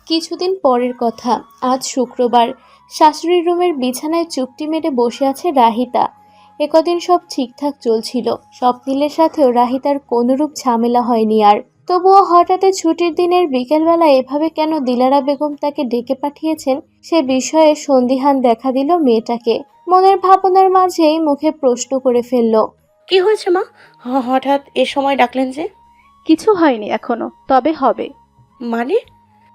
কিছুদিন পরের কথা। আজ শুক্রবার। শাশুড়ির রুমের বিছানায় চুপটি মেরে বসে আছে রাহিতা। একদিন সব ঠিকঠাক চলছিল। স্বপ্নিলের সাথেও রাহিতার কোনরূপ ঝামেলা হয়নি আর। তবুও হঠাৎ ছুটির দিনের বিকেলবেলা এভাবে কেন দিলারা বেগম তাকে ডেকে পাঠিয়েছেন সে বিষয়ে সন্দিহান দেখা দিল মেয়েটাকে। মনের ভাবনার মাঝেই মুখে প্রশ্ন করে ফেলল। কি হয়েছে মা? হঠাৎ এ সময় ডাকলেন যে? কিছু হয়নি এখনো, তবে হবে। মানে?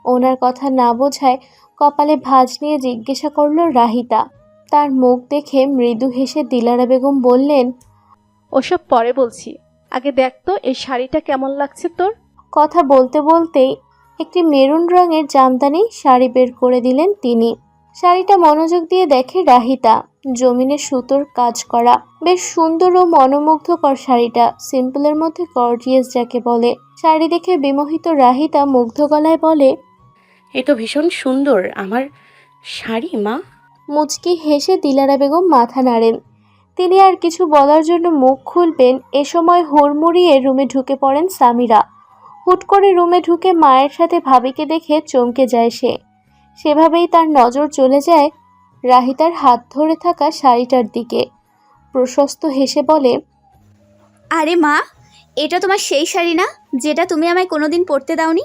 ওনার কথা না বোঝায় কপালে ভাঁজ নিয়ে জিজ্ঞাসা করল রাহিতা। তার মুখ দেখে মৃদু হেসে দিলারা বেগম বললেন, ওসব পরে বলছি, আগে দেখ তো এই শাড়িটা কেমন লাগছে তোর। কথা বলতে বলতেই একটি মেরুন রঙের জামদানি শাড়ি বের করে দিলেন তিনি। শাড়িটা মনোযোগ দিয়ে দেখে রাহিতা। জমিনে সুতোর কাজ করা, বেশ সুন্দর ও মনোমুগ্ধকর শাড়িটা। সিম্পলের মধ্যে গর্জিয়াস যাকে বলে। শাড়ি দেখে বিমোহিত রাহিতা মুগ্ধ গলায় বলে, এ তো ভীষণ সুন্দর। আমার শাড়ি মা? মুচকি হেসে দিলারা বেগম মাথা নাড়েন। তিনি আর কিছু বলার জন্য মুখ খুলবেন, এ সময় হুড়মুড়িয়ে রুমে ঢুকে পড়েন সামিরা। হুট করে রুমে ঢুকে মায়ের সাথে ভাবিকে দেখে চমকে যায় সে। সেভাবেই তার নজর চলে যায় রাহিতার হাত ধরে থাকা শাড়িটার দিকে। প্রশস্ত হেসে বলে, আরে মা, এটা তোমার সেই শাড়ি না যেটা তুমি আমায় কোনোদিন পরতে দাওনি?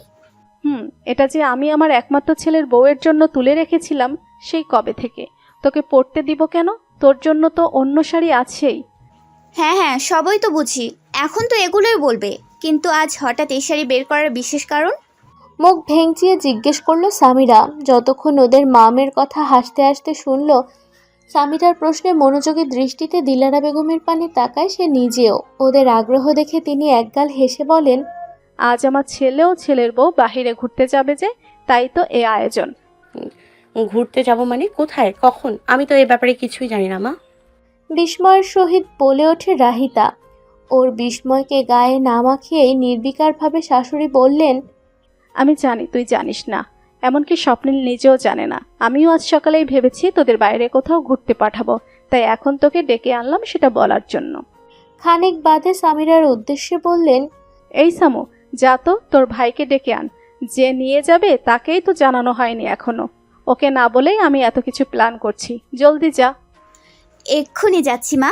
এটা যে আমি আমার একমাত্র ছেলের বউয়ের জন্য তুলে রেখেছিলাম সেই কবে থেকে। তোকে পরতে দিব কেন? তোর জন্য তো অন্য শাড়ি আছেই। হ্যাঁ হ্যাঁ, সবই তো বুঝি। এখন তো এগুলোই বলবে, কিন্তু আজ হঠাৎ এই শাড়ি বের করার বিশেষ কারণ? মুখ ভেঙচিয়ে জিজ্ঞেস করলো সামিরা। যতক্ষণ ওদের মামের কথা হাসতে হাসতে শুনল, সামিরার প্রশ্নে মনোযোগী দৃষ্টিতে দিলারা বেগমের পানে তাকায় সে নিজেও। ওদের আগ্রহ দেখে তিনি একগাল হেসে বলেন, আজ আমার ছেলেও ছেলের বউ বাহিরে ঘুরতে যাবে যে, তাই তো এ আয়োজন। ঘুরতে যাব মানে? কোথায়, কখন? আমি তো এ ব্যাপারে কিছুই জানি না মা। বিস্ময়ের সহিত বলে ওঠে রাহিতা। ওর বিস্ময়কে গায়ে না মাখিয়েই নির্বিকারভাবে শাশুড়ি বললেন, আমি জানি তুই জানিস না, এমনকি স্বপ্নিল নিজেও জানে না। আমিও আজ সকালেই ভেবেছি তোদের বাইরে কোথাও ঘুরতে পাঠাবো, তাই এখন তোকে ডেকে আনলাম সেটা বলার জন্য। খানিক বাদে সামিরার উদ্দেশ্যে বললেন, এই সামু, যা তো তোর ভাইকে ডেকে আন। যে নিয়ে যাবে তাকেই তো জানানো হয়নি এখনো। ওকে না বলেই আমি এত কিছু প্ল্যান করছি, জলদি যা। এক্ষুনি যাচ্ছি মা।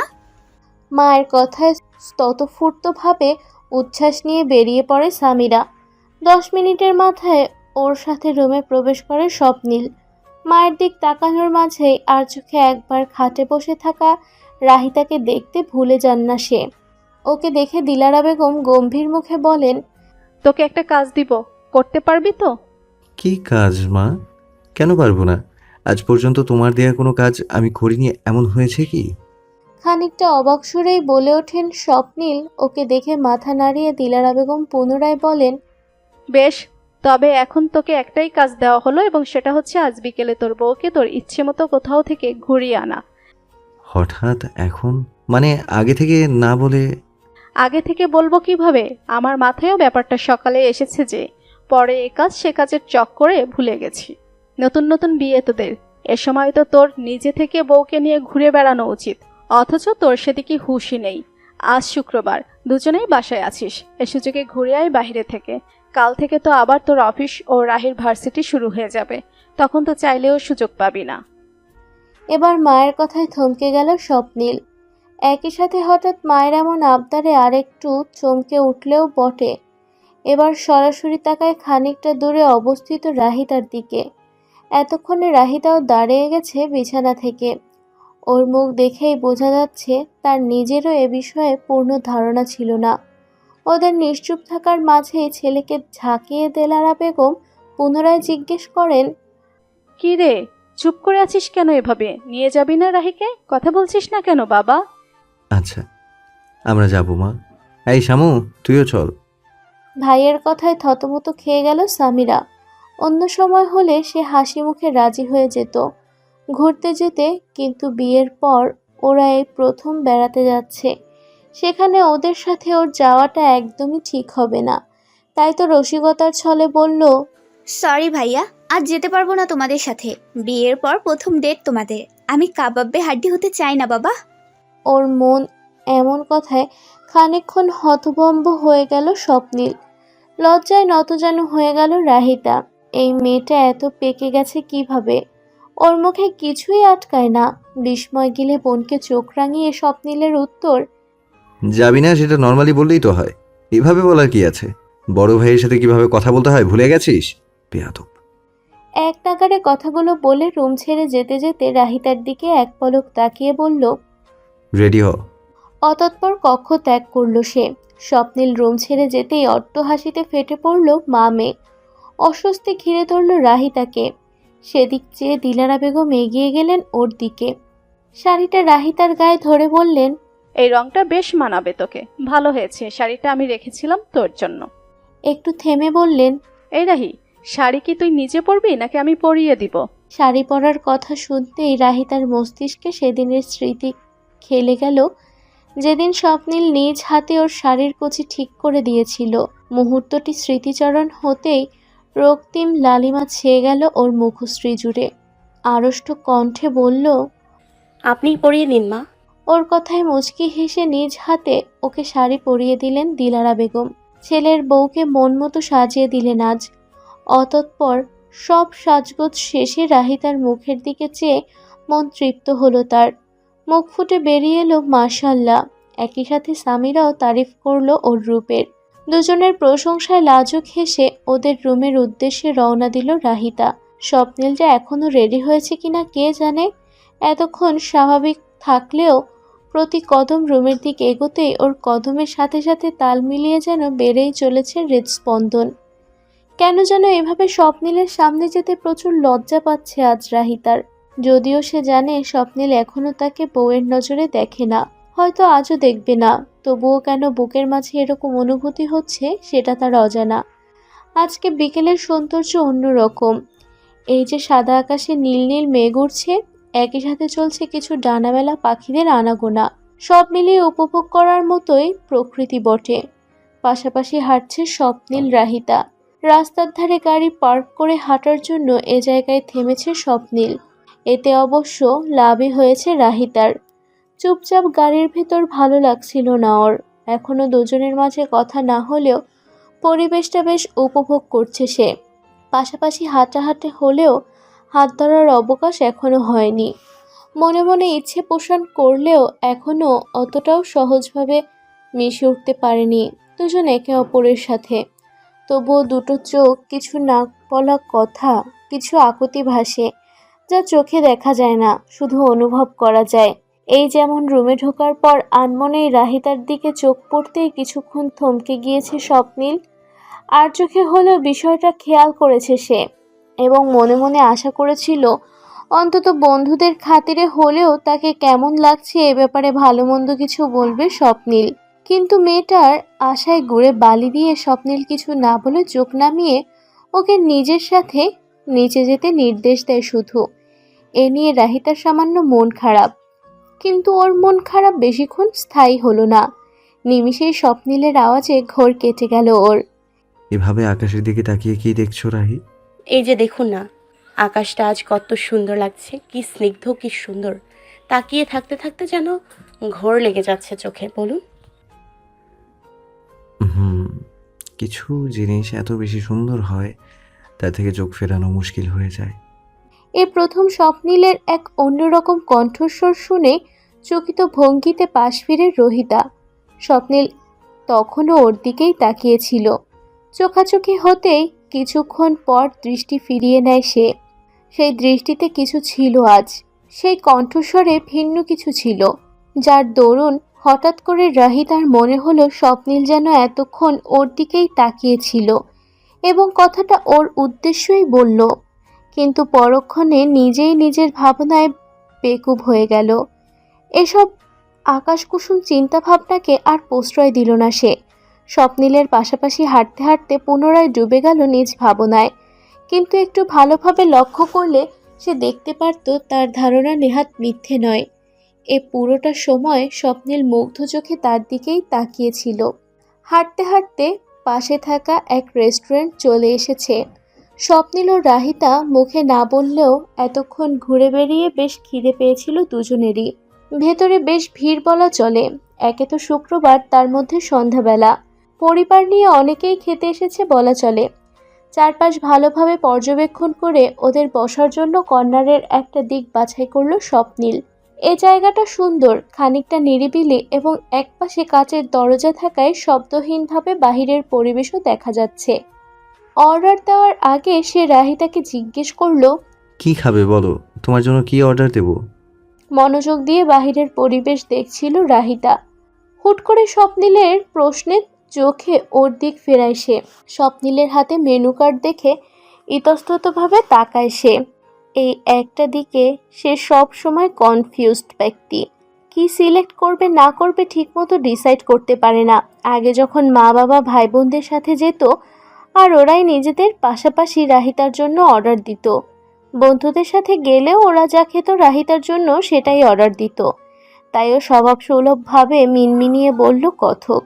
মায়ের কথায় স্ততফূর্তভাবে উচ্ছ্বাস নিয়ে বেরিয়ে পড়ে সামিরা। 10 মিনিটের মাথায় ওর সাথে রুমে প্রবেশ করে স্বপ্নিল। মায়ের দিক তাকানোর মাঝেই আর চোখে একবার খাটে বসে থাকা রাহিতাকে দেখতে ভুলে যান না সে। ওকে দেখে দিলারা বেগম গম্ভীর মুখে বলেন, তোকে একটা কাজ দিব, করতে পারবি তো? কি কাজ মা? কেন পারবো না? আজ পর্যন্ত তোমার দেয়া কোনো কাজ আমি করিনি এমন হয়েছে কি? খানিকটা অবাক সুরেই বলে ওঠেন স্বপ্নিল। ওকে দেখে মাথা নাড়িয়ে দিলারা বেগম পুনরায় বলেন, বেশ, তবে এখন তোকে একটাই কাজ দেওয়া হলো, এবং সেটা হচ্ছে আজ বিকেলে তোর বউকে তোর ইচ্ছে মতো কোথাও থেকে ঘুরিয়ে আনা। হঠাৎ এখন? মানে আগে থেকে না বলে? আগে থেকে বলবো কিভাবে? আমার মাথায়ও ব্যাপারটা সকালে এসেছে যে, পরে এ কাজ সে কাজের চক্করে ভুলে গেছি। নতুন নতুন বিয়ে তোদের, এ সময় তো তোর নিজে থেকে বউকে নিয়ে ঘুরে বেড়ানো উচিত, অথচ তোর সেদিকে হুঁশই নেই। আজ শুক্রবার, দুজনেই বাসায় আছিস, এ সুযোগে ঘুরে আয় বাইরে থেকে। কাল থেকে তো আবার তোর অফিস ও রাহির ভার্সিটি শুরু হয়ে যাবে, তখন তো চাইলেও সুযোগ পাবি না। এবার মায়ের কথায় থমকে গেল স্বপ্নিল। একই সাথে হঠাৎ মায়ের এমন আবদারে আরেকটু চমকে উঠলেও বটে। এবার সরাসরি তাকায় খানিকটা দূরে অবস্থিত রাহিতার দিকে। এতক্ষণে রাহিতাও দাঁড়িয়ে গেছে বিছানা থেকে। ওর মুখ দেখেই বোঝা যাচ্ছে তার নিজেরও এ বিষয়ে পূর্ণ ধারণা ছিল না। ওদের নিশ্চুপ থাকার মাঝেই ছেলেকে ঝাঁকিয়ে দিলারা বেগম পুনরায় জিজ্ঞেস করেন, কি রে, চুপ করে আছিস কেন? এভাবে নিয়ে যাবি না রাহিকে? কথা বলছিস না কেন বাবা? আচ্ছা, আমরা যাবো মা। এই শামু, তুইও চল। ভাইয়ের কথায় থতমত খেয়ে গেল সামিরা। অন্য সময় হলে সে হাসি মুখে রাজি হয়ে যেত ঘুরতে যেতে, কিন্তু বিয়ের পর ওরা এই প্রথম বেড়াতে যাচ্ছে। সেখানে ওদের সাথে ওর যাওয়াটা একদমই ঠিক হবে না। তাই তো রসিকতার ছলে বলল, সরি ভাইয়া, আজ যেতে পারবো না তোমাদের সাথে। বিয়ের পর প্রথম ডেট তোমাদের। আমি কাবাবে হাড্ডি হতে চাই না বাবা। ওর মন এমন কথায় খানিকক্ষণ হতভম্ব হয়ে গেল স্বপ্নিল। লজ্জায় নতজানু হয়ে গেল রাহিতা। এই মেয়েটা এত পেকে গেছে কিভাবে? ওর মুখে কিছুই আটকায় না। বিস্ময় গিলে বোনকে চোখ রাঙিয়ে স্বপ্নিলের উত্তর, যাবি না সেটা নর্মালি বললেই তো হয়, এভাবে বলার কি আছে? বড় ভাইয়ের সাথে কিভাবে কথা বলতে হয় ভুলে গেছিস? বেয়াদব। এক নাগাড়ে কথাগুলো বলে রুম ছেড়ে যেতে যেতে রাহিতার দিকে এক পলক তাকিয়ে বলল। রেডি হ। অতঃপর কক্ষ ত্যাগ করল সে। স্বপ্নিল রুম ছেড়ে যেতেই অট্ট হাসিতে ফেটে পড়ল মা মেয়ে। অস্বস্তি ঘিরে ধরল রাহিতাকে। সেদিক চেয়ে দিলারা বেগম এগিয়ে গেলেন ওর দিকে। শাড়িটা রাহিতার গায়ে ধরে বললেন, এই রংটা বেশ মানাবে তোকে, ভালো হয়েছে, শাড়িটা আমি রেখেছিলাম তোর জন্য। একটু থেমে বললেন, এই রাহি, শাড়ি কি তুই নিজে পরবি নাকি আমি পরিয়ে দিব? শাড়ি পরার কথা শুনতেই রাহিতার মস্তিষ্কে সেদিনের স্মৃতি খেলে গেল, যেদিন স্বপ্নিল নিজ হাতে ওর শাড়ির কুচি ঠিক করে দিয়েছিল। মুহূর্তটি স্মৃতিচরণ হতেই রক্তিম লালিমা ছেয়ে গেল ওর মুখশ্রী জুড়ে। আড়ষ্ট কণ্ঠে বলল, আপনিই পরিয়ে নিন মা। ওর কথায় মুচকি হেসে নিজ হাতে ওকে শাড়ি পরিয়ে দিলেন দিলারা বেগম। ছেলের বউকে মন মতো সাজিয়ে দিলেন আজ। অতঃপর সব সাজগোজ শেষে রাহিতার মুখের দিকে চেয়ে মন তৃপ্ত হলো তার। মুখ ফুটে বেরিয়ে এলো মাশাল্লাহ। একই সাথে সামিরাও তারিফ করলো ওর রূপের। দুজনের প্রশংসায় লাজুক হেসে ওদের রুমের উদ্দেশ্যে রওনা দিল রাহিতা। স্বপ্নিলটা এখনো রেডি হয়েছে কিনা কে জানে। এতক্ষণ স্বাভাবিক থাকলেও প্রতি কদম রুমের দিকে এগোতেই ওর কদমের সাথে সাথে তাল মিলিয়ে যেন বেড়েই চলেছে হৃদস্পন্দন। কেন যেন এভাবে স্বপ্নিলের সামনে যেতে প্রচুর লজ্জা পাচ্ছে আজ রাহিতার। যদিও সে জানে স্বপ্নিল এখনো তাকে বউয়ের নজরে দেখে না, হয়তো আজও দেখবে না, তবুও কেন বুকের মাঝে এরকম অনুভূতি হচ্ছে সেটা তার অজানা। আজকে বিকেলের সৌন্দর্য অন্যরকম। এই যে সাদা আকাশে নীল নীল মেঘ উড়ছে, একই সাথে চলছে কিছু ডানামেলা পাখিদের আনাগোনা। সব মিলিয়ে উপভোগ করার মতোই প্রকৃতি বটে। পাশাপাশি হাঁটছে স্বপ্নিল রাহিতা। রাস্তার ধারে গাড়ি পার্ক করে হাঁটার জন্য এ জায়গায় থেমেছে স্বপ্নিল। এতে অবশ্য লাভই হয়েছে রাহিতার। চুপচাপ গাড়ির ভেতর ভালো লাগছিল না ওর। এখনো দুজনের মাঝে কথা না হলেও পরিবেশটা বেশ উপভোগ করছে সে। পাশাপাশি হাঁটাহাঁটি হলেও হাত ধরার অবকাশ এখনো হয়নি। মনে মনে ইচ্ছে পোষণ করলেও এখনো অতটাও সহজভাবে মিশে উঠতে পারেনি দুজন একে অপরের সাথে। তবুও দুটো চোখ, কিছু না বলা কথা, কিছু আকুতি ভাসে, যা চোখে দেখা যায় না, শুধু অনুভব করা যায়। এই যেমন রুমে ঢোকার পর আনমনেই রাহিতার দিকে চোখ পড়তেই কিছুক্ষণ থমকে গিয়েছে স্বপ্নিল। আর চোখে হলেও বিষয়টা খেয়াল করেছে সে, এবং মনে মনে আশা করেছিল অন্তত বন্ধুদের খাতিরে হলেও তাকে কেমন লাগছে এ ব্যাপারে ভালো মন্দ কিছু বলবে স্বপ্নিল। কিন্তু মেয়েটার আশায় গুড়ে বালি দিয়ে স্বপ্নিল কিছু না বলে চোখ নামিয়ে ওকে নিজের সাথে নিচে যেতে নির্দেশ দেয় শুধু। এ নিয়ে রাহিতার সামান্য মন খারাপ, কিন্তু ওর মন খারাপ বেশিক্ষণ স্থায়ী হলো না। নিমিষেই স্বপ্নিলের আওয়াজে ঘোর কেটে গেল ওর। এভাবে আকাশের দিকে তাকিয়ে কি দেখছো রাহি? এই যে দেখুন না, আকাশটা আজ কত সুন্দর লাগছে, কি স্নিগ্ধ, কি সুন্দর। তাকিয়ে থাকতে থাকতে যেন ঘোর লেগে যাচ্ছে চোখে। বলুন। হুম, কিছু জিনিস এত বেশি সুন্দর হয় তা থেকে চোখ ফেরানো মুশকিল হয়ে যায়। এ প্রথম স্বপ্নিলের এক অন্যরকম কণ্ঠস্বর শুনে চকিত ভঙ্গিতে পাশ ফিরে রহিতা। স্বপ্নিল তখনও ওর দিকেই তাকিয়েছিল। চোখাচোখি হতেই কিছুক্ষণ পর দৃষ্টি ফিরিয়ে নেয় সে। সেই দৃষ্টিতে কিছু ছিল আজ, সেই কণ্ঠস্বরে ভিন্ন কিছু ছিল, যার দরুন হঠাৎ করে রাহিতার মনে হলো স্বপ্নিল যেন এতক্ষণ ওর দিকেই তাকিয়েছিল এবং কথাটা ওর উদ্দেশ্যই বলল। কিন্তু পরক্ষণে নিজেই নিজের ভাবনায় বেকুব হয়ে গেল। এসব আকাশকুসুম চিন্তাভাবনাকে আর প্রশ্রয় দিল না সে। স্বপ্নিলের পাশাপাশি হাঁটতে হাঁটতে পুনরায় ডুবে গেল নিজ ভাবনায়। কিন্তু একটু ভালোভাবে লক্ষ্য করলে সে দেখতে পারত তার ধারণা নেহাত মিথ্যে নয়। এ পুরোটা সময় স্বপ্নিল মুগ্ধ চোখে তার দিকেই তাকিয়েছিল। হাঁটতে হাঁটতে পাশে থাকা এক রেস্টুরেন্ট চলে এসেছে। স্বপ্নিল ও রাহিতা মুখে না বললেও এতক্ষণ ঘুরে বেরিয়ে বেশ খিদে পেয়েছিল দুজনেরই। ভেতরে বেশ ভিড় বলা চলে। একে তো শুক্রবার, তার মধ্যে সন্ধ্যাবেলা। পরিবার নিয়ে অনেকেই খেতে এসেছে বলা চলে। চারপাশ ভালোভাবে পর্যবেক্ষণ করে ওদের বসার জন্য কর্নারের একটা দিক বাছাই করলো স্বপ্নিল। এই জায়গাটা সুন্দর, খানিকটা নিরিবিলি এবং একপাশে কাচের দরজা থাকায় শব্দহীনভাবে বাহিরের পরিবেশও দেখা যাচ্ছে। অর্ডার দেওয়ার আগে সে রাহিতাকে জিজ্ঞেস করলো, কি খাবে বলো, তোমার জন্য কি অর্ডার দেবো? মনোযোগ দিয়ে বাহিরের পরিবেশ দেখছিল রাহিতা। হুট করে স্বপ্নিলের প্রশ্নে চোখে ওর দিক ফেরায় সে। স্বপ্নিলের হাতে মেনু কার্ড দেখে ইতস্ততভাবে তাকায় সে। এই একটা দিকে সে সব সময় কনফিউজড ব্যক্তি। কি সিলেক্ট করবে না করবে ঠিকমতো ডিসাইড করতে পারে না। আগে যখন মা বাবা ভাই বোনদের সাথে যেত আর ওরাই নিজেদের পাশাপাশি রাহিতার জন্য অর্ডার দিত। বন্ধুদের সাথে গেলেও ওরা যা খেত রাহিতার জন্য সেটাই অর্ডার দিত। তাই ও স্বভাবসুলভভাবে মিনমিনিয়ে বলল কথক।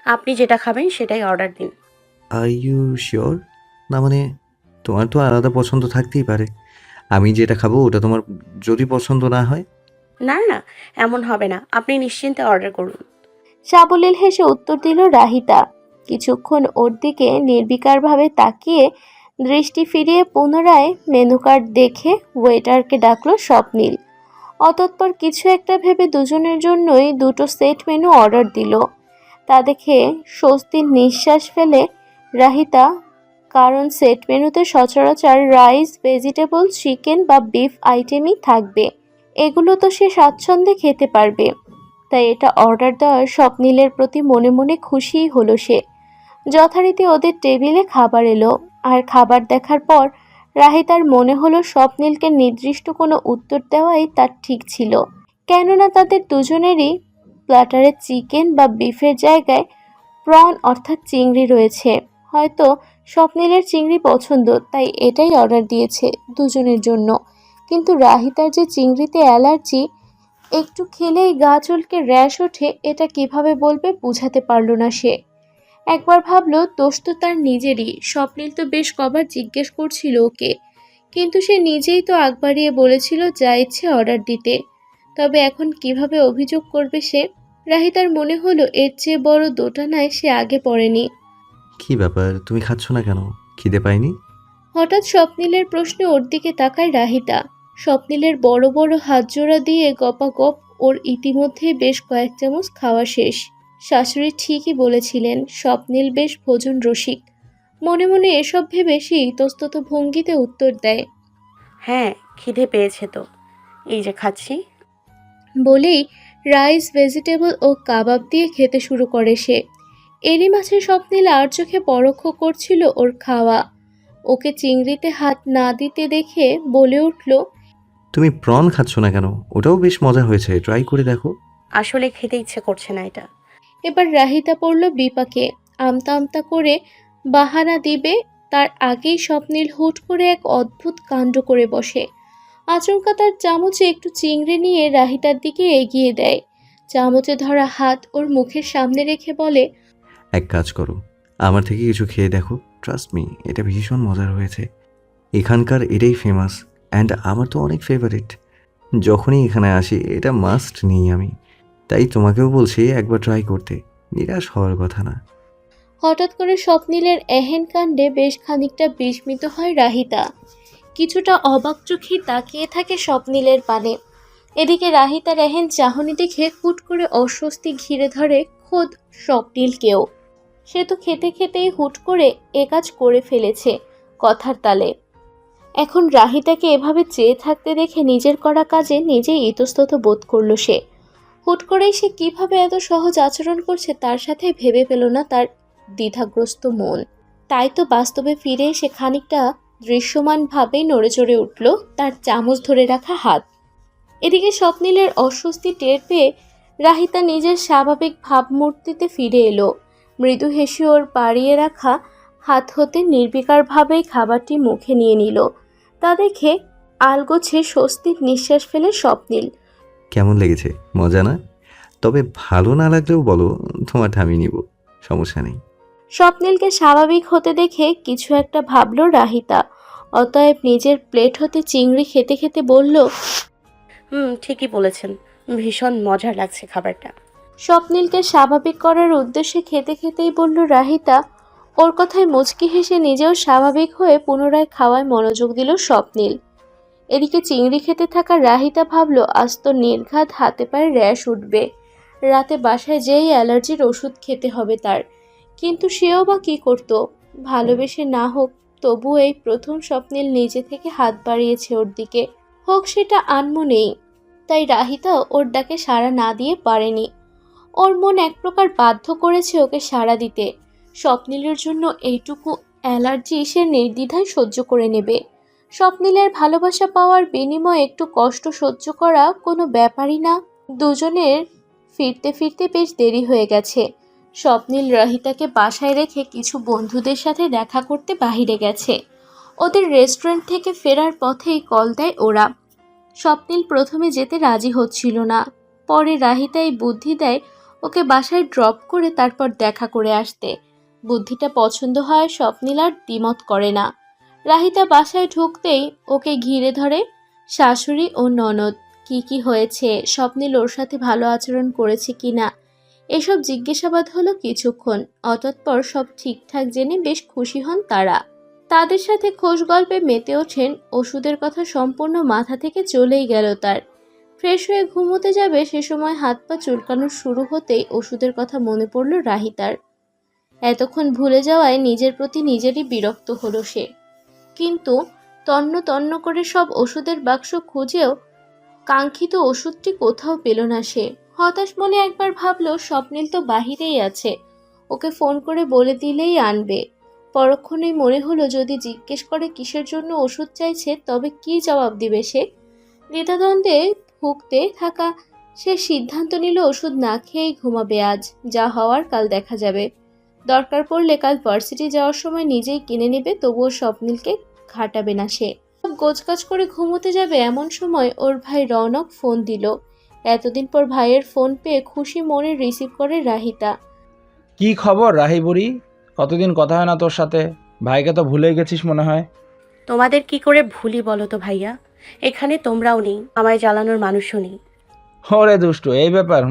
আপনি যেটা খাবেন সেটাই অর্ডার দিন। Are you sure? না মানে, তোমার তো আলাদা পছন্দ থাকতেই পারে। আমি যেটা খাবো ওটা তোমার যদি পছন্দ না হয়? না না, এমন হবে না, আপনি নিশ্চিন্তে অর্ডার করুন। সাবলীল হেসে উত্তর দিল রাহিতা। কিছুক্ষণ ওর দিকে নির্বিকারভাবে তাকিয়ে দৃষ্টি ফিরিয়ে পুনরায় মেনু কার্ড দেখে ওয়েটারকে ডাকলো স্বপ্নিল। অতঃপর কিছু একটা ভেবে দুজনের জন্যই দুটো সেট মেনু অর্ডার দিল। তা দেখে স্বস্তির নিঃশ্বাস ফেলে রাহিতা, কারণ সেট মেনুতে সচরাচর রাইস, ভেজিটেবল, চিকেন বা বিফ আইটেমই থাকবে। এগুলো তো সে স্বাচ্ছন্দ্যে খেতে পারবে। তাই এটা অর্ডার দেওয়ার স্বপ্নিলের প্রতি মনে মনে খুশিই হলো সে। যথারীতি ওদের টেবিলে খাবার এলো। আর খাবার দেখার পর রাহিতার মনে হলো স্বপ্নিলকে নির্দিষ্ট কোনো উত্তর দেওয়াই তার ঠিক ছিল। কেননা তাদের দুজনেরই প্ল্যাটারে চিকেন বা বিফের জায়গায় প্রন অর্থাৎ চিংড়ি রয়েছে। হয়তো স্বপ্নিলের চিংড়ি পছন্দ, তাই এটাই অর্ডার দিয়েছে দুজনের জন্য। কিন্তু রাহিতার যে চিংড়িতে অ্যালার্জি, একটু খেলেই গা চুলকে র্যাশ ওঠে, এটা কিভাবে বলবে বুঝাতে পারল না সে। একবার ভাবলো দোষ তো তার নিজেরই। স্বপ্নিল তো বেশ কবার জিজ্ঞেস করছিল ওকে, কিন্তু সে নিজেই তো আগ বাড়িয়ে বলেছিল যা ইচ্ছে অর্ডার দিতে। তবে এখন কিভাবে অভিযোগ করবে সে? রাহিতার মনে হলো এর চেয়ে বড় দোটানায় সে আগে পড়েনি। কি ব্যাপার, তুমি খাচ্ছ না কেন? খিদে পাইনি? হঠাৎ স্বপ্নিলের প্রশ্নে ওর দিকে তাকায় রাহিতা। স্বপ্নিলের বড় বড় হাত জোড়া দিয়ে গপাগপ ওর ইতিমধ্যেই বেশ কয়েক চামচ খাওয়া শেষ। শাশুড়ি ঠিকই বলেছিলেন, স্বপ্নিল বেশ ভোজন রসিক। মনে মনে এসব ভেবে সে ইতস্তত ভঙ্গিতে উত্তর দেয়। হ্যাঁ, খিদে পেয়েছে তো, এই যে খাচ্ছি। বলেই রাইস, ভেজিটেবল ও কাবাব দিয়ে খেতে শুরু করে সে। এরই মাঝে স্বপ্নিল আর চোখে পরোক্ষ করছিল ওর খাওয়া। ওকে চিংড়িতে হাত না দিতে দেখে বলে উঠল, তুমি প্রন খাচ্ছ না কেন? ওটাও বেশ মজা হয়েছে, ট্রাই করে দেখো। আসলে খেতে ইচ্ছে করছে না এটা। এবার রাহিতা পড়ল বিপাকে। আমতা আমতা করে বাহানা দিবে তার আগেই স্বপ্নিল হুট করে এক অদ্ভুত কাণ্ড করে বসে। আচমকা তার চামচে একটু চিংড়ি নিয়ে রাহিতার দিকে এগিয়ে দেয়। চামচে ধরা হাত ওর মুখের সামনে রেখে বলে, এক কাজ করো, আমার থেকে কিছু খেয়ে দেখো। ট্রাস্ট মি, এটা ভীষণ মজার হয়েছে। এখানকার এটাই ফেমাস অ্যান্ড আমার তো অনেক ফেভারিট। যখনই এখানে আসি এটা মাস্ট নিই আমি। তাই তোমাকেও বলছি একবার ট্রাই করতে, নিরাশ হওয়ার কথা না। হঠাৎ করে স্বপ্নিলের এহেন কাণ্ডে বেশ খানিকটা বিস্মিত হয় রাহিতা। কিছুটা অবাক চোখে তাকিয়ে থাকে স্বপ্নিলের পানে। এদিকে রাহিতার এহেন চাহনি দেখে হুট করে অস্বস্তি ঘিরে ধরে খোদ স্বপ্নিলকেও। সে তো খেতে খেতেই হুট করে এ কাজ করে ফেলেছে কথার তালে। এখন রাহিতাকে এভাবে চেয়ে থাকতে দেখে নিজের করা কাজে নিজেই ইতস্তত বোধ করল সে। হুট করেই সে কিভাবে এত সহজ আচরণ করছে তার সাথে ভেবে পেল না তার দ্বিধাগ্রস্ত মন। তাই তো বাস্তবে ফিরে এসে খানিকটা দৃশ্যমানভাবেই নড়ে চড়ে উঠল তার চামচ ধরে রাখা হাত। এদিকে স্বপ্নিলের অস্বস্তি টের পেয়ে রাহিতা নিজের স্বাভাবিক ভাবমূর্তিতে ফিরে এলো। মৃদু হেসে ওর বাড়িয়ে রাখা হাত হতে নির্বিকারভাবেই খাবারটি মুখে নিয়ে নিল। তা দেখে আলগোছে স্বস্তির নিঃশ্বাস ফেলে স্বপ্নিল। কেমন লেগেছে? মজা না? তবে ভালো না লাগলেও বলো, তোমারটা আমি নিব, সমস্যা নেই। স্বপ্নিলকে স্বাভাবিক হতে দেখে কিছু একটা ভাবল রাহিতা। অতএব নিজের প্লেট হতে চিংড়ি খেতে খেতে বলল, ঠিকই বলেছেন, ভীষণ মজার লাগছে খাবারটা। স্বপ্নিলকে স্বাভাবিক করার উদ্দেশ্যে খেতে খেতেই বলল রাহিতা। ওর কথায় মুচকি হেসে নিজেও স্বাভাবিক হয়ে পুনরায় খাওয়ায় মনোযোগ দিল স্বপ্নিল। এদিকে চিংড়ি খেতে থাকা রাহিতা ভাবল আজ তো নির্ঘাত হাতে পায়ে র্যাশ উঠবে, রাতে বাসায় যেই অ্যালার্জির ওষুধ খেতে হবে তার। কিন্তু সেও বা কী করত? ভালোবেসে না হোক তবু এই প্রথম স্বপ্নিল নিজে থেকে হাত বাড়িয়েছে ওর দিকে, হোক সেটা আনমনেই। তাই রাহিতাও ওর ডাকে সাড়া না দিয়ে পারেনি। ওর মন এক প্রকার বাধ্য করেছে ওকে সাড়া দিতে। স্বপ্নিলের জন্য এইটুকু অ্যালার্জি সে নির্দ্বিধায় সহ্য করে নেবে। স্বপ্নিলের ভালোবাসা পাওয়ার বিনিময়ে একটু কষ্ট সহ্য করা কোনো ব্যাপারই না। দুজনের ফিরতে ফিরতে বেশ দেরি হয়ে গেছে। স্বপ্নিল রাহিতাকে বাসায় রেখে কিছু বন্ধুদের সাথে দেখা করতে বাহিরে গেছে। ওদের রেস্টুরেন্ট থেকে ফেরার পথেই কল দেয় ওরা। স্বপ্নিল প্রথমে যেতে রাজি হচ্ছিল না, পরে রাহিতাই বুদ্ধি দেয় ওকে বাসায় ড্রপ করে তারপর দেখা করে আসতে। বুদ্ধিটা পছন্দ হয় স্বপ্নিল আর দ্বিমত করে না। রাহিতা বাসায় ঢুকতেই ওকে ঘিরে ধরে শাশুড়ি ও ননদ। কি হয়েছে, স্বপ্নিল ওর সাথে ভালো আচরণ করেছে কিনা এসব জিজ্ঞাসাবাদ হলো কিছুক্ষণ। অতঃপর সব ঠিকঠাক জেনে বেশ খুশি হন তারা। তাদের সাথে খোশ গল্পে মেতে ওঠেন। ওষুধের কথা সম্পূর্ণ মাথা থেকে চলেই গেল তার। ফ্রেশ হয়ে ঘুমোতে যাবে সে সময় হাত পা চুলকানো শুরু হতেই ওষুধের কথা মনে পড়ল রাহিতার। এতক্ষণ ভুলে যাওয়ায় নিজের প্রতি নিজেরই বিরক্ত হলো সে। কিন্তু তন্ন তন্ন করে সব ওষুধের বাক্স খুঁজেও কাঙ্ক্ষিত ওষুধটি কোথাও পেল না সে। হতাশ মনে একবার ভাবলো স্বপ্নিল তো বাহিরেই আছে, ওকে ফোন করে বলে দিলেই আনবে। পরক্ষণেই মনে হলো যদি জিজ্ঞেস করে কিসের জন্য ওষুধ চাইছে তবে কি জবাব দিবে সে। দ্বিধাদ্বন্দ্বে ভুগতে থাকা সে সিদ্ধান্ত নিল ওষুধ না খেয়েই ঘুমাবে আজ, যা হওয়ার কাল দেখা যাবে। দরকার পড়লে কাল ভার্সিটি যাওয়ার সময় নিজেই কিনে নেবে, তবুও স্বপ্নিলকে ঘাটাবে না সে। সব গোছগাছ করে ঘুমোতে যাবে এমন সময় ওর ভাই রৌনক ফোন দিল। এতদিন পর ভাইয়ের ফোন পেয়ে খুশি মনে রিসিভ করে রাহিতা। কি খবর রাহি বুড়ি? কতদিন কথা হয় না তোর সাথে, ভাইকে তো ভুলে গেছিস মনে হয়। তোমাদের কি করে ভুলি বলো তো ভাইয়া? এখানে তোমরাও নেই, আমায় জ্বালানোর মানুষও নেই। ওরে দুষ্টু, এই ব্যাপার?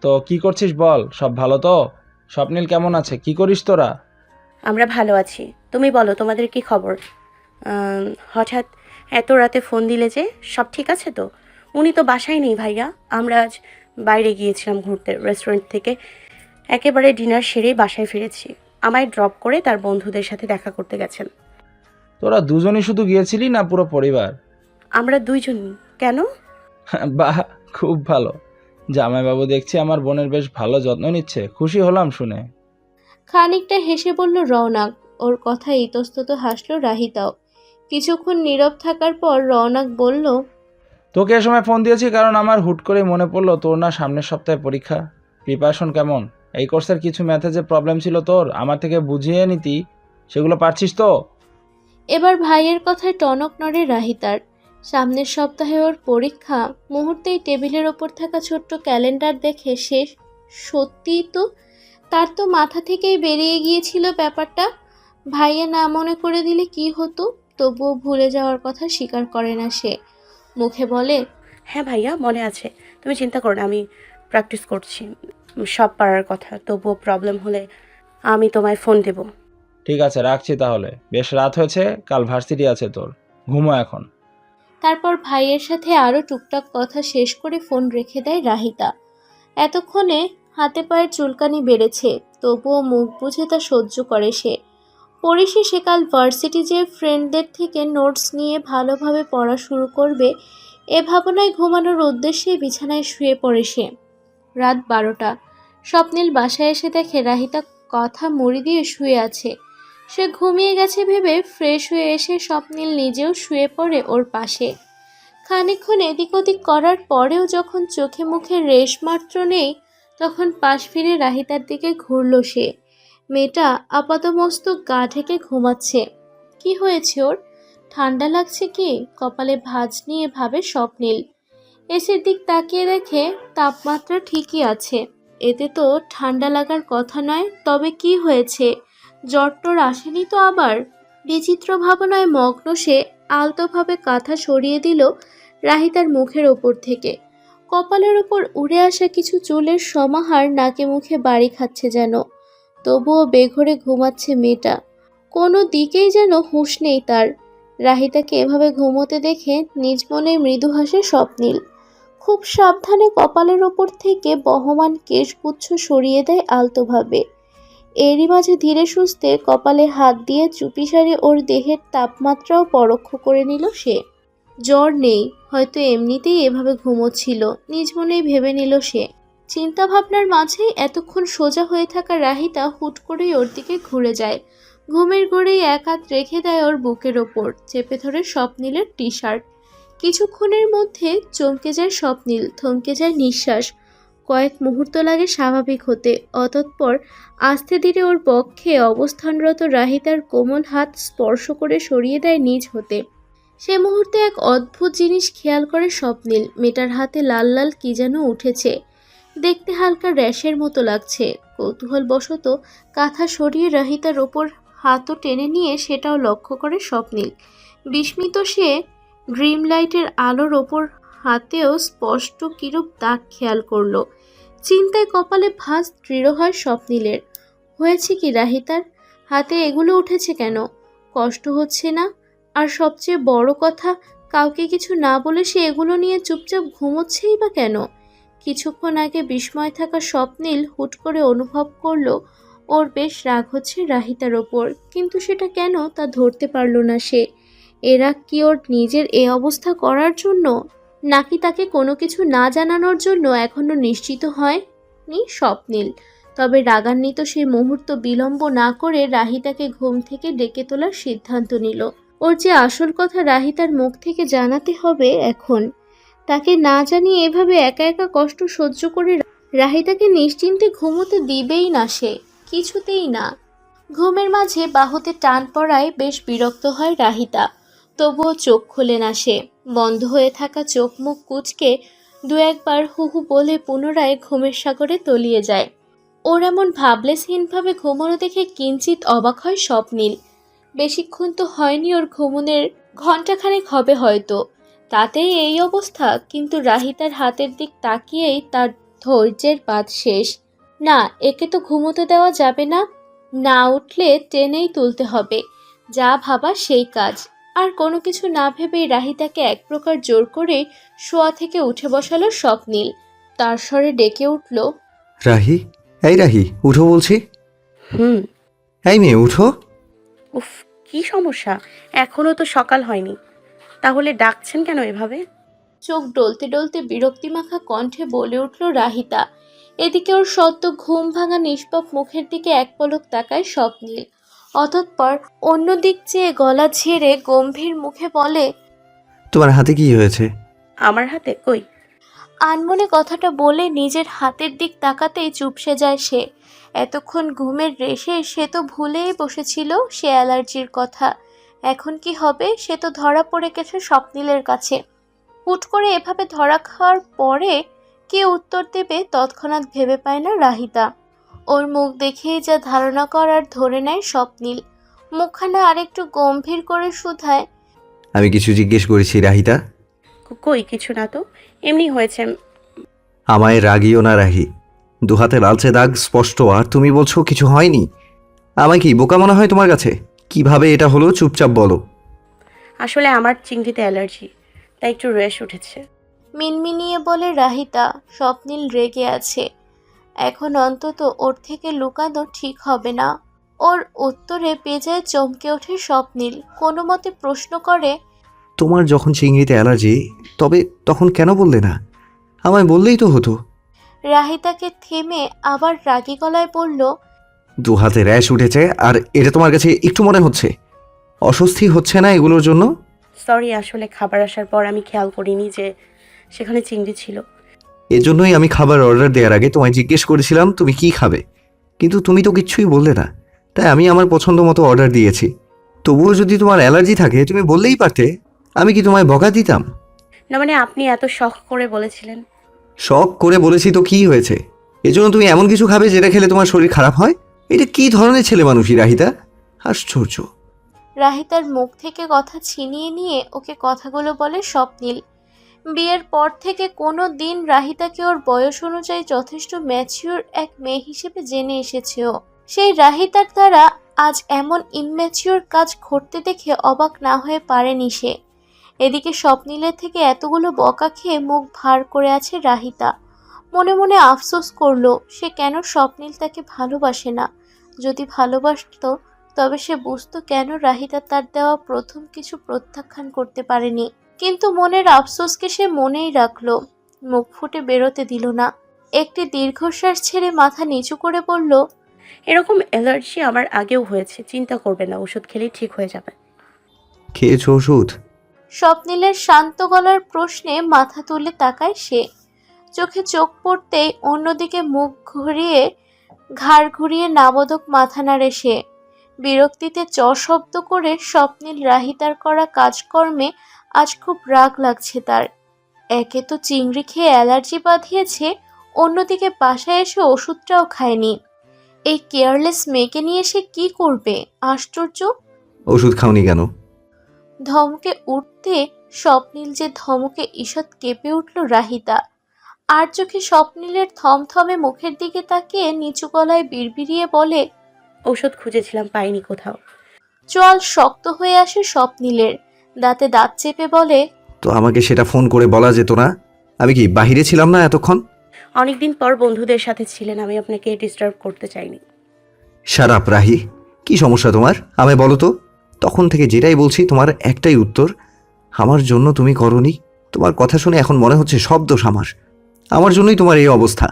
তো কি করছিস বল, সব ভালো তো? স্বপ্নিল কেমন আছে, কি করিস তোরা? আমরা ভালো আছি, তুমি বলো তোমাদের কি খবর? হঠাৎ এত রাতে ফোন দিলে যে, সব ঠিক আছে তো? উনি তো বাসায় নেই ভাইয়া, আমরা আজ বাইরে গিয়েছিলাম ঘুরতে, রেস্টুরেন্ট থেকে একেবারে ডিনার সেরেই বাসায় ফিরেছি। আমায় ড্রপ করে তার বন্ধুদের সাথে দেখা করতে গেছেন। তোরা দুজনই শুধু গিয়েছিলি না পুরো পরিবার? আমরা দুইজনই। কেন? বাহ, খুব ভালো। জামাইবাবু দেখছি আমার বোনের বেশ ভালো যত্ন নিচ্ছে, খুশি হলাম শুনে। খানিকটা হেসে বলল রওনাক। ওর কথায় ইতস্তত হাসল রাহিতাও। কিছুক্ষণ নীরব থাকার পর রওনাক বলল, তোকে এ সময় ফোন দিয়েছি কারণ আমার হুট করেই মনে পড়লো তোর না সামনের সপ্তাহে পরীক্ষা। প্রিপারেশন কেমন? এই কোর্সের কিছু ম্যাথে যে প্রবলেম ছিল তোর, আমার থেকে বুঝিয়ে নিতি, সেগুলো পারছিস তো? এবার ভাইয়ের কথায় টনক নড়ে রাহিতার। সামনের সপ্তাহে ওর পরীক্ষা। মুহূর্তেই টেবিলের ওপর থাকা ছোট্ট ক্যালেন্ডার দেখে সে সত্যিই তো, তার তো মাথা থেকেই বেরিয়ে গিয়েছিল ব্যাপারটা। ভাইয়া না মনে করে দিলে কি হতো? তবুও ভুলে যাওয়ার কথা স্বীকার করে না সে। মুখে বলে, হ্যাঁ ভাইয়া, মনে আছে, তুমি চিন্তা করো না, আমি প্র্যাকটিস করছি সব পারার কথা। তবুও প্রবলেম হলে আমি তোমায় ফোন দেব। ঠিক আছে, রাখছি তাহলে, বেশ রাত হয়েছে, কাল ভার্সিটি আছে তোর, ঘুমো এখন। তারপর ভাইয়ের সাথে আরও টুকটাক কথা শেষ করে ফোন রেখে দেয় রাহিতা। এতক্ষণে হাতে পায়ের চুলকানি বেড়েছে, তবুও মুখ বুঝে তা সহ্য করে সে। পরিশেষে কাল ভার্সিটি যে ফ্রেন্ডদের থেকে নোটস নিয়ে ভালোভাবে পড়া শুরু করবে এ ভাবনায় ঘুমানোর উদ্দেশ্যে বিছানায় শুয়ে পড়ে সে। রাত 12টা। স্বপ্নিল বাসায় এসে দেখে রাহিতা কথা মুড়ি দিয়ে শুয়ে আছে। সে ঘুমিয়ে গেছে ভেবে ফ্রেশ হয়ে এসে স্বপ্নিল নিজেও শুয়ে পড়ে ওর পাশে। খানিকক্ষণ এদিক ওদিক করার পরেও যখন চোখে মুখে রেশ মাত্র নেই তখন পাশ ফিরে রাহিতার দিকে ঘুরল সে। মেয়েটা আপাতমস্তক গা ঢেকে ঘুমাচ্ছে। কি হয়েছে ওর? ঠান্ডা লাগছে কি? কপালে ভাঁজ নিয়ে ভাবে স্বপ্নিল। এসির দিক তাকিয়ে দেখে তাপমাত্রা ঠিকই আছে, এতে তো ঠান্ডা লাগার কথা নয়। তবে কি হয়েছে? জ্বর টর আসেনি তো আবার? বিচিত্র ভাবনায় মগ্ন সে আলতোভাবে কাঁথা সরিয়ে দিল রাহিতার মুখের ওপর থেকে। কপালের ওপর উড়ে আসা কিছু চুলের সমাহার নাকে মুখে বাড়ি খাচ্ছে যেন। তবুও বেঘরে ঘুমাচ্ছে মেয়েটা। কোনো দিকেই যেন হুঁশ নেই তার। রাহিতাকে এভাবে ঘুমোতে দেখে নিজ মনে মৃদু হাসে স্বপ্নিল। খুব সাবধানে কপালের ওপর থেকে বহমান কেশগুচ্ছ সরিয়ে দেয় আলতোভাবে। এরই মাঝে ধীরে সুস্থে কপালে হাত দিয়ে চুপিসারে ওর দেহের তাপমাত্রাও পরখ করে নিল সে। জ্বর নেই, হয়তো এমনিতেই এভাবে ঘুমোচ্ছিল, নিজ মনেই ভেবে নিল সে। চিন্তা ভাবনার মাঝেই এতক্ষণ সোজা হয়ে থাকা রাহিতা হুট করেই ওর দিকে ঘুরে যায়। ঘুমের ঘোরেই এক হাত রেখে দেয় ওর বুকের ওপর, চেপে ধরে স্বপ্নিলের টি শার্ট। কিছুক্ষণের মধ্যে চমকে যায় স্বপ্নিল, থমকে যায় নিঃশ্বাস। কয়েক মুহূর্ত লাগে স্বাভাবিক হতে। অতঃপর আস্তে ধীরে ওর বক্ষে অবস্থানরত রাহিতার কোমল হাত স্পর্শ করে সরিয়ে দেয় নিজ হতে। সে মুহূর্তে এক অদ্ভুত জিনিস খেয়াল করে স্বপ্নিল। মেয়েটার হাতে লাল লাল কি যেন উঠেছে, দেখতে হালকা র্যাশের মতো লাগছে। কৌতূহলবশত কাঁথা সরিয়ে রাহিতার ওপর হাতও টেনে নিয়ে সেটাও লক্ষ্য করে স্বপ্নিল। বিস্মিত সে ড্রিম লাইটের আলোর ওপর হাতেও স্পষ্ট কিরূপ দাগ খেয়াল করলো। চিন্তায় কপালে ভাঁজ দৃঢ় হয় স্বপ্নিলের। হয়েছে কি রাহিতার? হাতে এগুলো উঠেছে কেন? কষ্ট হচ্ছে না? আর সবচেয়ে বড় কথা, কাউকে কিছু না বলে সে এগুলো নিয়ে চুপচাপ ঘুমোচ্ছেই বা কেন? কিছুক্ষণ আগে বিস্ময় থাকা স্বপ্নিল হুট করে অনুভব করলো ওর বেশ রাগ হচ্ছে রাহিতার ওপর, কিন্তু সেটা কেন তা ধরতে পারল না সে। এরা কি ওর নিজের এ অবস্থা করার জন্য, নাকি তাকে কোনো কিছু না জানানোর জন্য এখনো নিশ্চিত হয়নি স্বপ্নিল। তবে রাগান্বিত সেই মুহূর্ত বিলম্ব না করে রাহিতাকে ঘুম থেকে ডেকে তোলার সিদ্ধান্ত নিল। ওর যে আসল কথা রাহিতার মুখ থেকে জানাতে হবে এখন। তাকে না জানিয়ে এভাবে একা একা কষ্ট সহ্য করে রাহিতাকে নিশ্চিন্তে ঘুমোতে দিবেই না সে, কিছুতেই না। ঘুমের মাঝে বাহুতে টান পড়ায় বেশ বিরক্ত হয় রাহিতা। তবুও চোখ খোলে না সে। বন্ধ হয়ে থাকা চোখ মুখ কুঁচকে দু একবার হু হু বলে পুনরায় ঘুমের সাগরে তলিয়ে যায়। ওর এমন ভাবলেসহীনভাবে ঘুমোনো দেখে কিঞ্চিত অবাক হয় স্বপ্নিল। বেশিক্ষণ তো হয়নি ওর ঘুমনের, ঘণ্টাখানেক হবে হয়তো, তাতেই এই অবস্থা। কিন্তু রাহিতার হাতের দিক তাকিয়েই তার ধৈর্যের বাঁধ শেষ। না, একে তো ঘুমোতে দেওয়া যাবে না। না উঠলে টেনেই তুলতে হবে, যা ভাবা সেই কাজ। আর কোনো কিছু না ভেবেই রাহিতাকে এক প্রকার জোর করে শোয়া থেকে উঠে বসালো স্বপ্নিল। তার স্বরে ডেকে উঠল, রাহি, এই রাহি, উঠো বলছি। হুম। এই মেয়ে উঠো। উফ, কি সমস্যা? এখনো তো সকাল হয়নি, তাহলে ডাকছেন কেন এভাবে? চোখ ডলতে ডলতে বিরক্তিমাখা কণ্ঠে বলে উঠল রাহিতা। এদিকে ওর সদ্য ঘুম ভাঙা নিষ্পাপ মুখের দিকে এক পলক তাকায় স্বপ্নিল। অতঃপর অন্য দিক চেয়ে গলা ঝেড়ে গম্ভীর মুখে বলে, তোমার হাতে কি হয়েছে? আমার হাতে কই? আনমনে কথাটা বলে নিজের হাতের দিক তাকাতেই চুপসে যায় সে। এতক্ষণ ঘুমের রেশে সে তো ভুলেই বসেছিল সে অ্যালার্জির কথা। এখন কি হবে? সে তো ধরা পড়ে গেছে স্বপ্নিলের কাছে। হুট করে এভাবে ধরা খাওয়ার পরে কে উত্তর দেবে তৎক্ষণাৎ ভেবে পায় না রাহিতা। ওর মুখ দেখেই যা ধারণা করার ধরে নেয় স্বপ্নিল। মুখখানা আরেকটু গম্ভীর করে শুধায়, আমি কিছু জিজ্ঞেস করেছি রাহিতা? কই কিছু না তো, এমনি হয়েছে। আমায় রাগিও না রাহি। দুহাতে লালচে দাগ স্পষ্ট, আর তুমি বলছো কিছু হয়নি। আমায় কি বোকা মনে হয় তোমার কাছে? কিভাবে এটা হলো চুপচাপ বলো। আসলে আমার চিংড়িতে অ্যালার্জি, তাই একটু রেশ উঠেছে। মিনমিনিয়ে বলে রাহিতা। স্বপ্নিল রেগে আছে। এখন অন্তত ওর থেকে লুকানো ঠিক হবে না। ওর উত্তরে বেজায় চমকে ওঠে স্বপ্নিল। কোনো মতে প্রশ্ন করে, তোমার যখন চিংড়িতে অ্যালার্জি, তবে তখন কেন বললে না? আমায় বললেই তো হতো। রাহিতাকে থেমে আবার রাগী গলায় বলল, দুহাতে র্যাশ উঠেছে, আর এটা তোমার কাছে একটু মনে হচ্ছে? অস্বস্তি হচ্ছে না এগুলোর জন্য? সরি, আসলে খাবার আসার পর আমি খেয়াল করিনি যে সেখানে চিংড়ি ছিল। এজন্যই আমি খাবার অর্ডার দেওয়ার আগে তোমায় জিজ্ঞেস করেছিলাম তুমি কি খাবে, কিন্তু তুমি তো কিচ্ছুই বললে না। তাই আমি আমার পছন্দ মতো অর্ডার দিয়েছি। তবুও যদি তোমার অ্যালার্জি থাকে তুমি বললেই পারতে। আমি কি তোমায় বকা দিতাম? না মানে আপনি এত শখ করে বলেছিলেন। শখ করে বলেছি তো কি হয়েছে? এজন্য তুমি এমন কিছু খাবে যেটা খেলে তোমার শরীর খারাপ হয়? এটা কি ধরনের ছেলে মানুষই রাহিতা? আশ্চর্য। রাহিতার মুখ থেকে কথা ছিনিয়ে নিয়ে ওকে কথাগুলো বলে স্বপ্নিল। বিয়ের পর থেকে কোনো দিন রাহিতাকে ওর বয়স অনুযায়ী যথেষ্ট ম্যাচিওর এক মেয়ে হিসেবে জেনে এসেছে ও। সেই রাহিতার দ্বারা আজ এমন ইম্যাচিওর কাজ ঘটতে দেখে অবাক না হয়ে পারেনি সে। এদিকে স্বপ্নিলের থেকে এতগুলো বকা খেয়ে মুখ ভার করে আছে রাহিতা। মনে মনে আফসোস করলো সে কেন স্বপ্নিল তাকে ভালোবাসে না। যদি ভালোবাসতো তবে সে বুঝতো কেন রাহিতা তার দেওয়া প্রথম কিছু প্রত্যাখ্যান করতে পারেনি। কিন্তু মনের আফসোসকে সে মনেই রাখলো, মুখ ফুটে বেরোতে দিল না। একটি দীর্ঘশ্বাস ছেড়ে মাথা নিচু করে বলল, এরকম অ্যালার্জি আমার আগেও হয়েছে, চিন্তা করবে না, ওষুধ খেলেই ঠিক হয়ে যাবে। খেয়েছো ওষুধ? স্বপ্নিলের শান্ত গলার প্রশ্নে মাথা তুলে তাকায় সে। চোখে চোখ পড়তেই অন্যদিকে মুখ ঘুরিয়ে ঘাড় ঘুরিয়ে নাবোধক মাথা নাড়ে সে। বিরক্তিতে চ শব্দ করে স্বপ্নিল রাহিতার করা কাজকর্মে আজ খুব রাগ লাগছে তার। একে তো চিংড়ি খেয়ে অ্যালার্জি বাঁধিয়েছে, অন্যদিকে বাসায় এসে ওষুধটাও খায়নি। এই কেয়ারলেস মেয়েকে নিয়ে সে কি করবে? আশ্চর্য। ওষুধ খাওনি কেন? ধমকে উঠতে স্বপ্নিল যে ধমকে ঈষৎ কেঁপে উঠল রাহিতা। আর চোখে স্বপ্নিলের থমথমে মুখের দিকে তাকিয়ে নিচু গলায় বিড়বিড়িয়ে বলে, ওষুধ খুঁজেছিলাম, পাইনি কোথাও। চোয়াল শক্ত হয়ে আসে স্বপ্নিলের। দাঁতে দাঁত চেপে বলে, তো আমাকে সেটা ফোন করে বলা যেত না? আমি কি বাহিরে ছিলাম না এতক্ষণ? অনেকদিন পর বন্ধুদের সাথে ছিলেন, আমি আপনাকে ডিস্টার্ব করতে চাইনি। শারাপ রাহি, কি সমস্যা তোমার? আমায় বলো তো। তখন থেকে যেটাই বলছি তোমার একটাই উত্তর, আমার জন্য তুমি করনি। তোমার কথা শুনে এখন মনে হচ্ছে সব দোষ আমার জন্যই তোমার এই অবস্থা।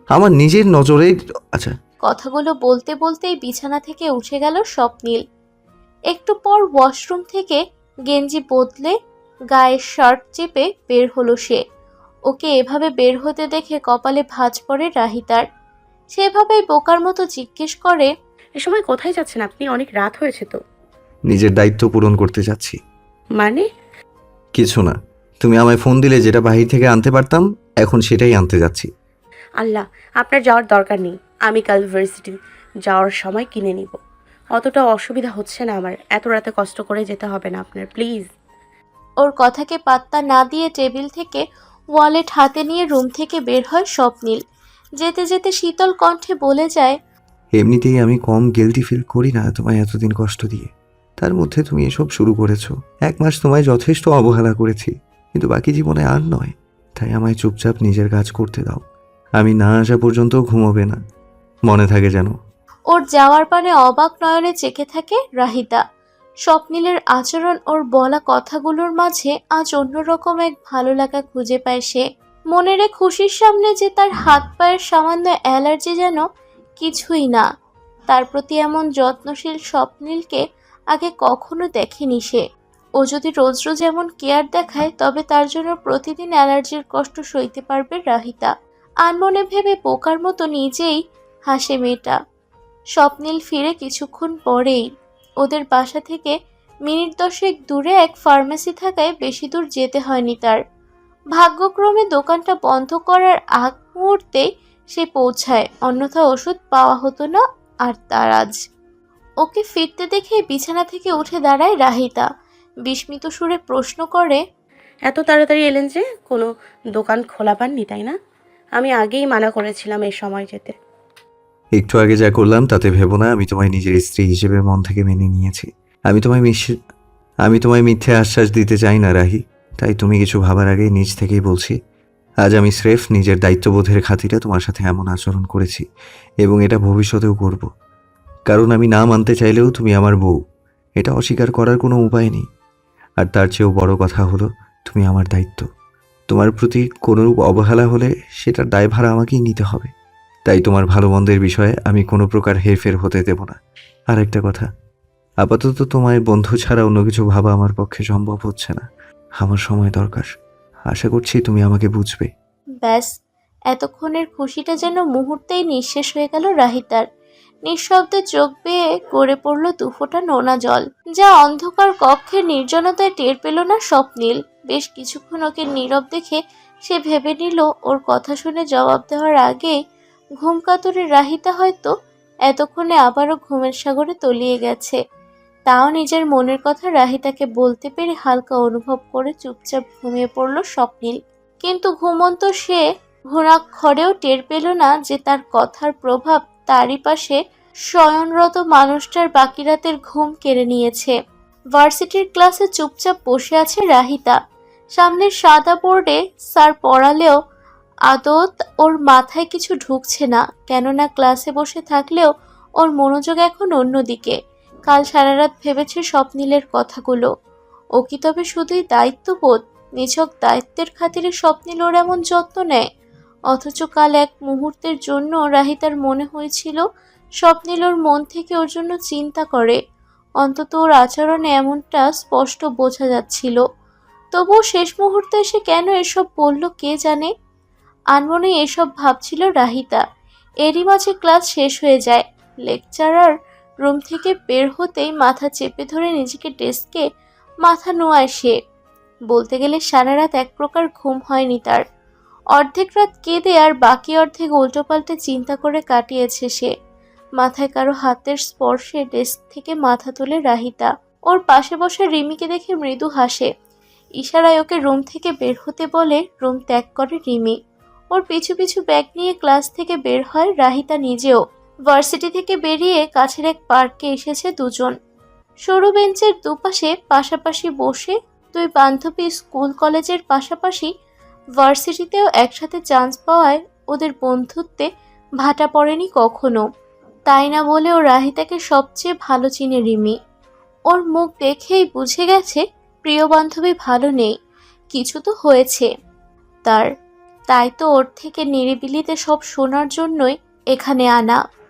আমার নিজের নজরে। আচ্ছা। কথাগুলো বলতে বলতেই বিছানা থেকে উঠে গেল স্বপ্নিল। একটু পর ওয়াশরুম থেকে গেঞ্জি বদলে গায়ে শার্ট চেপে বের হলো সে। ওকে এভাবে বের হতে দেখে কপালে ভাঁজ পড়ে রাহিতার। সেভাবেই বোকার মতো জিজ্ঞেস করে, এ সময় কোথায় যাচ্ছেন আপনি? অনেক রাত হয়েছে তো। নিজের দায়িত্ব পূরণ করতে যাচ্ছি। মানে? কিছু না, তুমি আমায় ফোন দিলে যেটা বাহির থেকে আনতে পারতাম, এখন সেটাই আনতে যাচ্ছি। আল্লাহ, আপনার যাওয়ার দরকার নেই, আমি কাল ভার্সিটি যাওয়ার সময় কিনে নিব। অতটা অসুবিধা হচ্ছে না আমার, এত রাতে কষ্ট করে যেতে হবে না আপনার, প্লিজ। ওর কথাকে পাত্তা না দিয়ে টেবিল থেকে ওয়ালেট হাতে নিয়ে রুম থেকে বের হয় স্বপ্নিল। যেতে যেতে শীতল কণ্ঠে বলে যায়, এমনিতেই আমি কম গিল্টি ফিল করি না তোমায় এতদিন কষ্ট দিয়ে। তার মধ্যে তুমি এসব শুরু করেছো। 1 মাস তোমায় যথেষ্ট অবহেলা করেছি, কিন্তু বাকি জীবনে আর নয়। তাই আমায় চুপচাপ নিজের কাজ করতে দাও। আমি না আসা পর্যন্ত ঘুমোবে না, মনে থাকে যেন। ওর যাওয়ার পানে অবাক নয়নে চেকে থাকে রাহিতা। স্বপ্নিলের আচরণ, ওর বলা কথাগুলোর মাঝে আজ অন্যরকম এক ভালো লাগা খুঁজে পায় সে। মনের এক খুশির সামনে যে তার হাত পায়ের সামান্য অ্যালার্জি যেন কিছুই না। তার প্রতি এমন যত্নশীল স্বপ্নিলকে আগে কখনো দেখেনি সে। ও যদি রোজ রোজ এমন কেয়ার দেখায় তবে তার জন্য প্রতিদিন অ্যালার্জির কষ্ট সইতে পারবে রাহিতা। আনমনে ভেবে বোকার মতো নিজেই হাসে মেয়েটা। স্বপ্নিল ফিরে কিছুক্ষণ পরেই। ওদের বাসা থেকে মিনিট 10 দূরে এক ফার্মেসি থাকায় বেশি দূর যেতে হয়নি তার। ভাগ্যক্রমে দোকানটা বন্ধ করার আগ মুহূর্তেই সে পৌঁছায়, অন্যথা ওষুধ পাওয়া হতো না আর তার আজ। ওকে ফিরতে দেখে বিছানা থেকে উঠে দাঁড়ায় রাহিতা। বিস্মিত সুরে প্রশ্ন করে, এত তাড়াতাড়ি এলেন যে? কোনো দোকান খোলা পাননি তাই না? আমি আগেই মানা করেছিলাম এই সময় যেতে। একটু আগে যা করলাম তাতে ভেবো না আমি তোমায় নিজের স্ত্রী হিসেবে মন থেকে মেনে নিয়েছি। আমি তোমায় মিথ্যে আশ্বাস দিতে চাই না রাহি, তাই তুমি কিছু ভাবার আগে নিজ থেকেই বলছি, আজ আমি স্রেফ নিজের দায়িত্ববোধের খাতিরে তোমার সাথে এমন আচরণ করেছি, এবং এটা ভবিষ্যতেও করব। কারণ আমি না মানতে চাইলেও তুমি আমার বউ, এটা অস্বীকার করার কোনো উপায় নেই। আর তার চেয়েও বড় কথা হলো তুমি আমার দায়িত্ব। তোমার প্রতি কোনোরূপ অবহেলা হলে সেটার দায়ভার আমাকেই নিতে হবে। তাই তোমার ভালো মন্দের বিষয়ে আমি কোনো প্রকার হেরফের হতে দেব না। আর একটা কথা, আপাতত তোমায় বন্ধু ছাড়া অন্য কিছু ভাবা আমার পক্ষে সম্ভব হচ্ছে না। আমার সময় দরকার, আশা করছি তুমি আমাকে বুঝবে। ব্যাস, এতক্ষণের খুশিটা যেন মুহূর্তেই নিঃশেষ হয়ে গেল রাহিতার। নিঃশব্দে চোখ বেয়ে গড়ে পড়ল দুফোঁটা নোনা জল, যা অন্ধকার কক্ষের নির্জনতায় টের পেল না স্বপ্নিল। বেশ কিছুক্ষণ ওকে নীরব দেখে সে ভেবে নিল ওর কথা শুনে জবাব দেওয়ার আগেই ঘুম কাতুরে রাহিতা হয়তো এতক্ষণে আবারও ঘুমের সাগরে তলিয়ে গেছে। তাও নিজের মনের কথা রাহিতাকে বলতে পেরে হালকা অনুভব করে চুপচাপ ঘুমিয়ে পড়ল স্বপ্নিল। কিন্তু ঘুমন্ত সে ঘুণাক্ষরেও টের পেল না যে তার কথার প্রভাব তারই পাশে শয়নরত মানুষটার বাকি রাতের ঘুম কেড়ে নিয়েছে। ভার্সিটির ক্লাসে চুপচাপ বসে আছে রাহিতা। সামনের সাদা বোর্ডে স্যার পড়ালেও আদত ওর মাথায় কিছু ঢুকছে না, কেননা ক্লাসে বসে থাকলেও ওর মনোযোগ এখন অন্যদিকে। কাল সারা রাত ভেবেছে স্বপ্নিলের কথাগুলো। ও কি তবে শুধুই দায়িত্ববোধ? নিছক দায়িত্বের খাতিরে স্বপ্নিল ওর এমন যত্ন নেয়? অথচ কাল এক মুহূর্তের জন্য রাহিতার মনে হয়েছিল স্বপ্নিল ওর মন থেকে ওর জন্য চিন্তা করে। অন্তত ওর আচরণে এমনটা স্পষ্ট বোঝা যাচ্ছিল। তবুও শেষ মুহূর্তে এসে কেন এসব বলল কে জানে। আনমনে এসব ভাবছিল রাহিতা। এরই মাঝে ক্লাস শেষ হয়ে যায়। লেকচারার রুম থেকে বের হতেই মাথা চেপে ধরে নিজেকে ডেস্কে মাথা নোয়ায় সে। বলতে গেলে সারা রাত এক প্রকার ঘুম হয়নি তার। অর্ধেক রাত কেঁদে আর বাকি অর্ধেক উল্টোপাল্টে চিন্তা করে কাটিয়েছে সে। মাথায় কারো হাতের স্পর্শে ডেস্ক থেকে মাথা তোলে রাহিতা। ওর পাশে বসে রিমিকে দেখে মৃদু হাসে। ইশারায় ওকে রুম থেকে বের হতে বলে রুম ত্যাগ করে রিমি। ওর পিছু পিছু ব্যাগ নিয়ে ক্লাস থেকে বের হয় রাহিতা নিজেও। ভার্সিটি থেকে বেরিয়ে কাছের এক পার্কে এসেছে দুজন। সরু বেঞ্চের দুপাশে পাশাপাশি বসে দুই বান্ধবী স্কুল কলেজের পাশাপাশি ভার্সিটিতেও একসাথে চান্স পাওয়ায় ওদের বন্ধুত্বে ভাটা পড়েনি কখনো। তাই না বলেও রাহিতাকে সবচেয়ে ভালো চিনে রিমি। ওর মুখ দেখেই বুঝে গেছে প্রিয় বান্ধবী ভালো নেই, কিছু তো হয়েছে তার। তাই তো ওর থেকে নিরিবিলিতে সব শোনার জন্যই এখানে আনা।